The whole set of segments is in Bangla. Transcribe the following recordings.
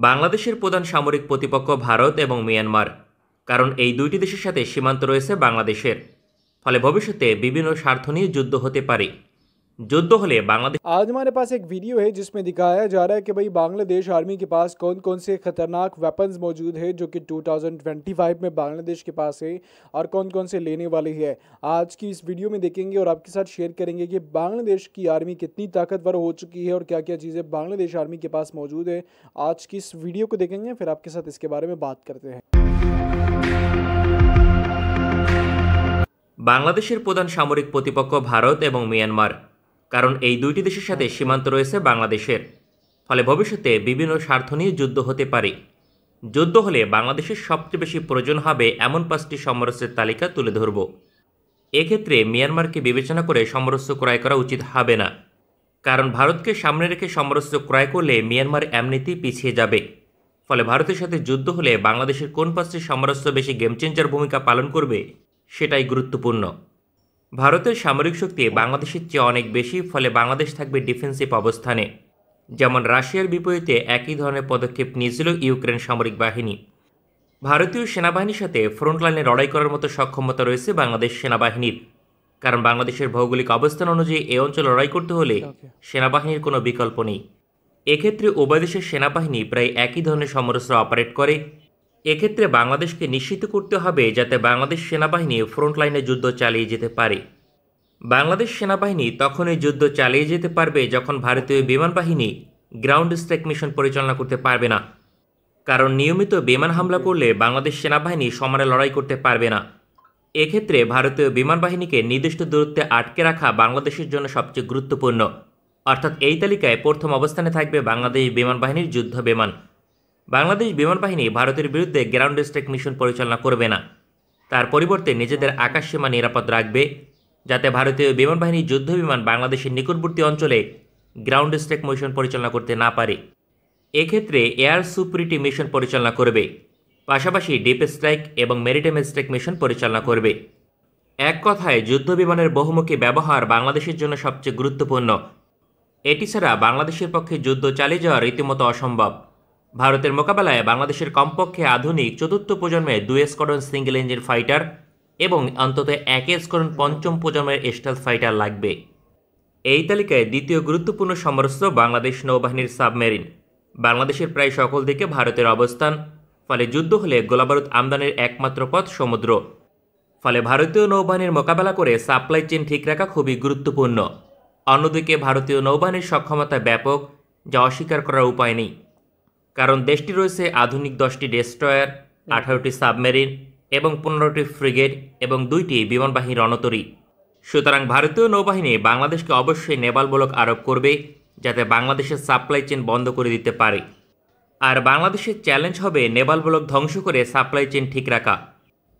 বাংলাদেশের প্রধান সামরিক প্রতিপক্ষ ভারত এবং মিয়ানমার। কারণ এই দুইটি দেশের সাথে সীমান্ত রয়েছে বাংলাদেশের। ফলে ভবিষ্যতে বিভিন্ন স্বার্থ নিয়ে যুদ্ধ হতে পারে। যুদ্ধ হলে বাংলাদেশ। आज हमारे पास एक वीडियो है जिसमें दिखाया जा रहा है कि भाई बांग्लादेश आर्मी के पास कौन कौन से खतरनाक वेपन्स मौजूद है जो कि 2025 में बांग्लादेश के पास है और कौन कौन से लेने वाले हैं। आज की इस वीडियो में देखेंगे और आपके साथ शेयर करेंगे कि बांग्लादेश की आर्मी कितनी ताकतवर हो चुकी है और क्या क्या चीज़ें बांग्लादेश आर्मी के पास मौजूद है। आज की इस वीडियो को देखेंगे, फिर आपके साथ इसके बारे में बात करते हैं। বাংলাদেশের প্রধান সামরিক প্রতিপক্ষ ভারত এবং মিয়ানমার। কারণ এই দুইটি দেশের সাথে সীমান্ত রয়েছে বাংলাদেশের। ফলে ভবিষ্যতে বিভিন্ন স্বার্থ নিয়ে যুদ্ধ হতে পারে। যুদ্ধ হলে বাংলাদেশের সবচেয়ে বেশি প্রয়োজন হবে এমন 5টি সমরাস্ত্রের তালিকা তুলে ধরব। এক্ষেত্রে মিয়ানমারকে বিবেচনা করে সমরাস্ত্র ক্রয় করা উচিত হবে না। কারণ ভারতকে সামনে রেখে সমরাস্ত্র ক্রয় করলে মিয়ানমার এমনিতেই পিছিয়ে যাবে। ফলে ভারতের সাথে যুদ্ধ হলে বাংলাদেশের কোন 5টি সমরাস্ত্র বেশি গেম চেঞ্জার ভূমিকা পালন করবে সেটাই গুরুত্বপূর্ণ। ভারতের সামরিক শক্তি বাংলাদেশের চেয়ে অনেক বেশি, ফলে বাংলাদেশ থাকবে ডিফেন্সিভ অবস্থানে। যেমন রাশিয়ার বিপরীতে একই ধরনের পদক্ষেপ নিয়েছিল ইউক্রেন সামরিক বাহিনী। ভারতীয় সেনাবাহিনীর সাথে ফ্রন্টলাইনে লড়াই করার মতো সক্ষমতা রয়েছে বাংলাদেশ সেনাবাহিনীর। কারণ বাংলাদেশের ভৌগোলিক অবস্থান অনুযায়ী এই অঞ্চলে লড়াই করতে হলে সেনাবাহিনীর কোনো বিকল্প নেই। এক্ষেত্রে উভয় দেশের সেনাবাহিনী প্রায় একই ধরনের সমরাস্ত্র অপারেট করে। এক্ষেত্রে বাংলাদেশকে নিশ্চিত করতে হবে যাতে বাংলাদেশ সেনাবাহিনী ফ্রন্টলাইনে যুদ্ধ চালিয়ে যেতে পারে। বাংলাদেশ সেনাবাহিনী তখনই যুদ্ধ চালিয়ে যেতে পারবে যখন ভারতীয় বিমান বাহিনী গ্রাউন্ড স্ট্রাইক মিশন পরিচালনা করতে পারবে না। কারণ নিয়মিত বিমান হামলা করলে বাংলাদেশ সেনাবাহিনী সমানে লড়াই করতে পারবে না। এক্ষেত্রে ভারতীয় বিমান বাহিনীকে নির্দিষ্ট দূরত্বে আটকে রাখা বাংলাদেশের জন্য সবচেয়ে গুরুত্বপূর্ণ। অর্থাৎ এই তালিকায় প্রথম অবস্থানে থাকবে বাংলাদেশ বিমান বাহিনীর যুদ্ধ বিমান। বাংলাদেশ বিমান বাহিনী ভারতের বিরুদ্ধে গ্রাউন্ড স্ট্রাইক মিশন পরিচালনা করবে না। তার পরিবর্তে নিজেদের আকাশসীমা নিরাপদ রাখবে, যাতে ভারতীয় বিমান বাহিনীর যুদ্ধ বিমান বাংলাদেশের নিকটবর্তী অঞ্চলে গ্রাউন্ড স্ট্রাইক মিশন পরিচালনা করতে না পারে। এক্ষেত্রে এয়ার সুপিরিটি মিশন পরিচালনা করবে, পাশাপাশি ডিপ স্ট্রাইক এবং মেরিটাইম স্ট্রাইক মিশন পরিচালনা করবে। এক কথায় যুদ্ধ বিমানের বহুমুখী ব্যবহার বাংলাদেশের জন্য সবচেয়ে গুরুত্বপূর্ণ। এটি ছাড়া বাংলাদেশের পক্ষে যুদ্ধ চালিয়ে যাওয়া রীতিমতো অসম্ভব। ভারতের মোকাবেলায় বাংলাদেশের কমপক্ষে আধুনিক 4র্থ প্রজন্মের 2 স্কোয়াড্রন সিঙ্গেল ইঞ্জিন ফাইটার এবং অন্তত 1 স্কোয়াড্রন 5ম প্রজন্মের স্টেলথ ফাইটার লাগবে। এই তালিকায় দ্বিতীয় গুরুত্বপূর্ণ সমরাস্ত্র বাংলাদেশ নৌবাহিনীর সাবমেরিন। বাংলাদেশের প্রায় সকল দিকে ভারতের অবস্থান, ফলে যুদ্ধ হলে গোলাবারুদ আমদানির একমাত্র পথ সমুদ্র। ফলে ভারতীয় নৌবাহিনীর মোকাবেলা করে সাপ্লাই চেইন ঠিক রাখা খুবই গুরুত্বপূর্ণ। অন্যদিকে ভারতীয় নৌবাহিনীর সক্ষমতা ব্যাপক, যা অস্বীকার করার উপায় নেই। কারণ দেশটি রয়েছে আধুনিক 10টি ডেস্ট্রয়ার, 18টি সাবমেরিন এবং 15টি ফ্রিগেট এবং 2টি বিমানবাহী রণতরী। সুতরাং ভারতীয় নৌবাহিনী বাংলাদেশকে অবশ্যই নেভাল ব্লক আরোপ করবে, যাতে বাংলাদেশের সাপ্লাই চেইন বন্ধ করে দিতে পারে। আর বাংলাদেশের চ্যালেঞ্জ হবে নেভাল ব্লক ধ্বংস করে সাপ্লাই চেইন ঠিক রাখা।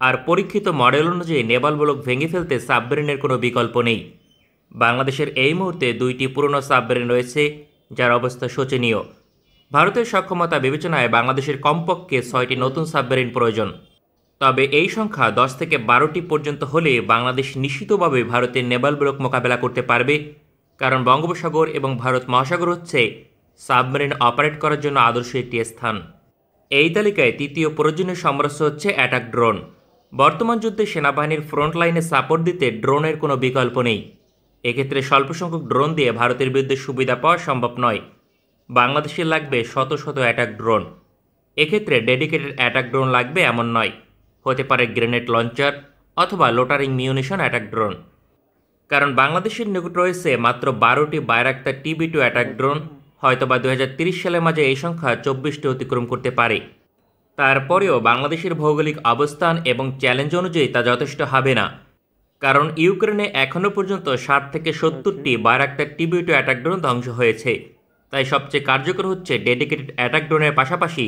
আর পরীক্ষিত মডেল অনুযায়ী নেভাল ব্লক ভেঙে ফেলতে সাবমেরিনের কোনো বিকল্প নেই। বাংলাদেশের এই মুহূর্তে 2টি পুরনো সাবমেরিন রয়েছে, যার অবস্থা শোচনীয়। ভারতের সক্ষমতা বিবেচনায় বাংলাদেশের কমপক্ষে 6টি নতুন সাবমেরিন প্রয়োজন। তবে এই সংখ্যা 10 থেকে 12টি পর্যন্ত হলে বাংলাদেশ নিশ্চিতভাবে ভারতের নেভাল ব্লক মোকাবেলা করতে পারবে। কারণ বঙ্গোপসাগর এবং ভারত মহাসাগর হচ্ছে সাবমেরিন অপারেট করার জন্য আদর্শ একটি স্থান। এই তালিকায় তৃতীয় প্রয়োজনীয় সমরাস্ত্র হচ্ছে অ্যাটাক ড্রোন। বর্তমান যুদ্ধে সেনাবাহিনীর ফ্রন্ট লাইনে সাপোর্ট দিতে ড্রোনের কোনো বিকল্প নেই। এক্ষেত্রে স্বল্প সংখ্যক ড্রোন দিয়ে ভারতের বিরুদ্ধে সুবিধা পাওয়া সম্ভব নয়। বাংলাদেশের লাগবে শত শত অ্যাটাক ড্রোন। এক্ষেত্রে ডেডিকেটেড অ্যাটাক ড্রোন লাগবে এমন নয়, হতে পারে গ্রেনেড লঞ্চার অথবা লোটারিং মিউনিশন অ্যাটাক ড্রোন। কারণ বাংলাদেশের নিকট রয়েছে মাত্র 12টি বাইরাক্তার TB2 অ্যাটাক ড্রোন। হয়তোবা 2030 সালের মাঝে এই সংখ্যা 24টি অতিক্রম করতে পারে। তারপরেও বাংলাদেশের ভৌগোলিক অবস্থান এবং চ্যালেঞ্জ অনুযায়ী তা যথেষ্ট হবে না। কারণ ইউক্রেনে এখনও পর্যন্ত 60 থেকে 70টি বাইরাক্তার TB2 অ্যাটাক ড্রোন ধ্বংস হয়েছে। তাই সবচেয়ে কার্যকর হচ্ছে ডেডিকেটেড অ্যাটাক ড্রোনের পাশাপাশি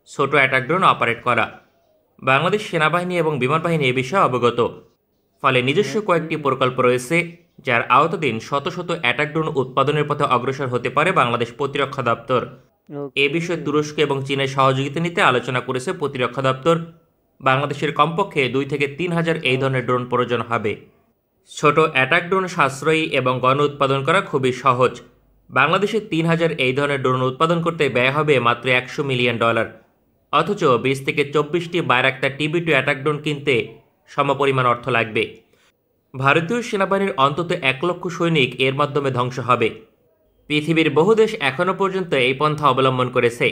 ছোট অ্যাটাক ড্রোন অপারেট করা। বাংলাদেশ সেনাবাহিনী এবং বিমান বাহিনী এ বিষয়ে অবগত। ফলে নিজস্ব কয়েকটি প্রকল্প রয়েছে, যার আওতাধীন শত শত অ্যাটাক ড্রোন উৎপাদনের পথে অগ্রসর হতে পারে বাংলাদেশ প্রতিরক্ষা দপ্তর। এ বিষয়ে তুরস্ক এবং চীনের সহযোগিতা নিতে আলোচনা করেছে প্রতিরক্ষা দপ্তর। বাংলাদেশের কমপক্ষে 2 থেকে 3 হাজার এই ধরনের ড্রোন প্রয়োজন হবে। ছোট অ্যাটাক ড্রোন সাশ্রয়ী এবং গণ উৎপাদন করা খুবই সহজ। বাংলাদেশে 3000 এই ধরনের ড্রোন উৎপাদন করতে ব্যয় হবে মাত্র $100 মিলিয়ন, অথচ 20 থেকে 24টি বায়রাক্তার TB2 অ্যাটাক ড্রোন কিনতে সমপরিমাণ অর্থ লাগবে। ভারতীয় সেনাবাহিনীর অন্তত 1 লক্ষ সৈনিক এর মাধ্যমে ধ্বংস হবে। পৃথিবীর বহু দেশ এখনও পর্যন্ত এই পন্থা অবলম্বন করেছে,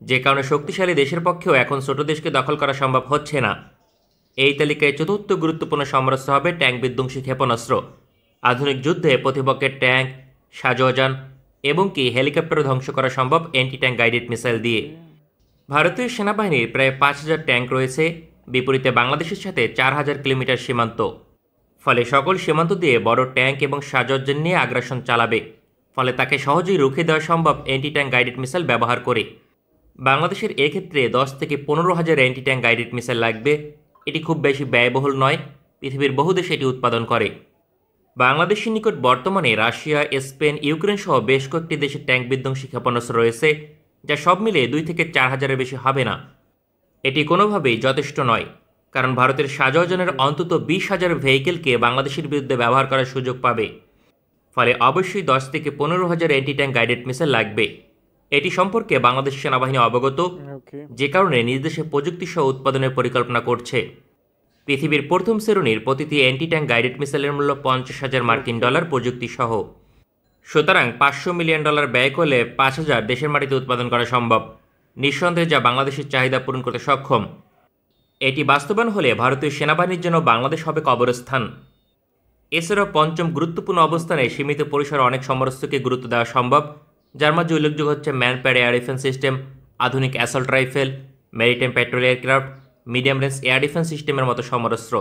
যে কারণে শক্তিশালী দেশের পক্ষেও এখন ছোট দেশকে দখল করা সম্ভব হচ্ছে না। এই তালিকায় চতুর্থ গুরুত্বপূর্ণ সমরাস্ত্র হবে ট্যাঙ্ক বিধ্বংসী ক্ষেপণাস্ত্র। আধুনিক যুদ্ধে প্রতিপক্ষের ট্যাঙ্ক, সাজোয়ান এবং কি হেলিকপ্টারও ধ্বংস করা সম্ভব অ্যান্টি ট্যাঙ্ক গাইডেড মিসাইল দিয়ে। ভারতীয় সেনাবাহিনীর প্রায় 5000 ট্যাঙ্ক রয়েছে, বিপরীতে বাংলাদেশের সাথে 4000 কিলোমিটার সীমান্ত। ফলে সকল সীমান্ত দিয়ে বড় ট্যাঙ্ক এবং সাজোয়ান নিয়ে আগ্রাসন চালাবে, ফলে তাকে সহজেই রুখে দেওয়া সম্ভব অ্যান্টি ট্যাঙ্ক গাইডেড মিসাইল ব্যবহার করে। বাংলাদেশের এক্ষেত্রে 10 থেকে 15,000 অ্যান্টি ট্যাঙ্ক গাইডেড মিসাইল লাগবে। এটি খুব বেশি ব্যয়বহুল নয়, পৃথিবীর বহু দেশ এটি উৎপাদন করে। বাংলাদেশের নিকট বর্তমানে রাশিয়া, স্পেন, ইউক্রেন সহ বেশ কয়েকটি দেশের ট্যাঙ্ক বিধ্বংসী ক্ষেপণাস্ত্র রয়েছে, যা সব মিলে 2 থেকে 4000-এর বেশি হবে না। এটি কোনোভাবেই যথেষ্ট নয়, কারণ ভারতের সাজোয়ানের অন্তত 20,000 ভেহিকেলকে বাংলাদেশের বিরুদ্ধে ব্যবহার করার সুযোগ পাবে। ফলে অবশ্যই 10 থেকে 15,000 অ্যান্টি ট্যাঙ্ক গাইডেড মিসাইল লাগবে। এটি সম্পর্কে বাংলাদেশ সেনাবাহিনী অবগত, যে কারণে নিজ দেশে প্রযুক্তি সহ উৎপাদনের পরিকল্পনা করছে। পৃথিবীর প্রথম শ্রেণীর প্রতিটি অ্যান্টি ট্যাঙ্ক গাইডেড মিসাইলের মূল্য $50,000 মার্কিন প্রযুক্তি সহ। সুতরাং $500 মিলিয়ন ব্যয় করলে 5000 দেশের মাটিতে উৎপাদন করা সম্ভব, নিঃসন্দেহে যা বাংলাদেশের চাহিদা পূরণ করতে সক্ষম। এটি বাস্তবায়ন হলে ভারতীয় সেনাবাহিনীর জন্য বাংলাদেশ হবে কবরস্থান। এছাড়াও পঞ্চম গুরুত্বপূর্ণ অবস্থানে সীমিত পরিসরে অনেক সমরাস্ত্রকে গুরুত্ব দেওয়া সম্ভব, যার মধ্যে উল্লেখযোগ্য হচ্ছে ম্যানপ্যাড এয়ার ডিফেন্স সিস্টেম, আধুনিক assault rifle, maritime patrol aircraft, medium range air defence সিস্টেমের মতো সমরাস্ত্র।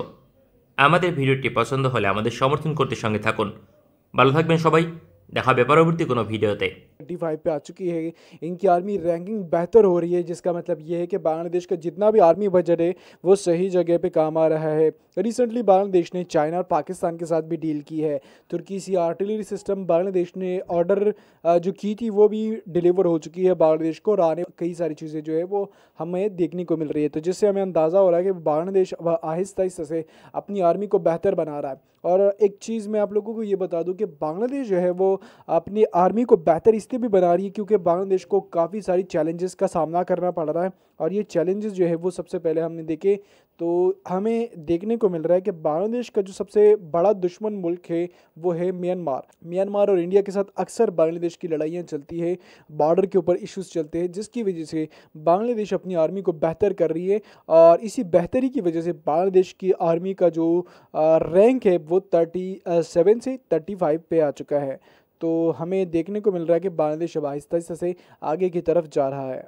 আমাদের ভিডিওটি পছন্দ হলে আমাদের সমর্থন করতে সঙ্গে থাকুন। ভালো থাকবেন সবাই, দেখা হবে পরবর্তী কোনো ভিডিওতে। 25 पे आ चुकी है। इनकी आर्मी रैंकिंग बेहतर हो रही है, जिसका मतलब ये है कि बांग्लादेश का जितना भी आर्मी बजट है वो सही जगह पे काम आ रहा है। रिसेंटली बांग्लादेश ने चाइना और पाकिस्तान के साथ भी डील की है। तुर्की सी आर्टिलरी सिस्टम बांग्लादेश ने ऑर्डर जो की थी वो भी डिलीवर हो चुकी है बांग्लादेश को, और आने कई सारी चीज़ें जो है वो हमें देखने को मिल रही है। तो जिससे हमें अंदाज़ा हो रहा है कि बांग्लादेश अब आहिस्ता आहिस्ता से अपनी आर्मी को बेहतर बना रहा है। और एक चीज़ मैं आप लोगों को ये बता दूं कि बांग्लादेश जो है वो अपनी आर्मी को बेहतर इसलिए भी बना रही है क्योंकि बांग्लादेश को काफ़ी सारी चैलेंजेस का सामना करना पड़ रहा है। और ये चैलेंजेस जो है वो सबसे पहले हमने देखे तो हमें देखने को मिल रहा है कि बांग्लादेश का जो सबसे बड़ा दुश्मन मुल्क है वो है म्यांमार और इंडिया के साथ अक्सर बांग्लादेश की लड़ाइयाँ चलती है, बॉर्डर के ऊपर इश्यूज चलते हैं, जिसकी वजह से बांग्लादेश अपनी आर्मी को बेहतर कर रही है। और इसी बेहतरी की वजह से बांग्लादेश की आर्मी का जो रैंक है वो 37 से 35 पे आ चुका है। तो हमें देखने को मिल रहा है कि बांग्लादेश अब आहिस्ता आहिस्ता से आगे की तरफ जा रहा है।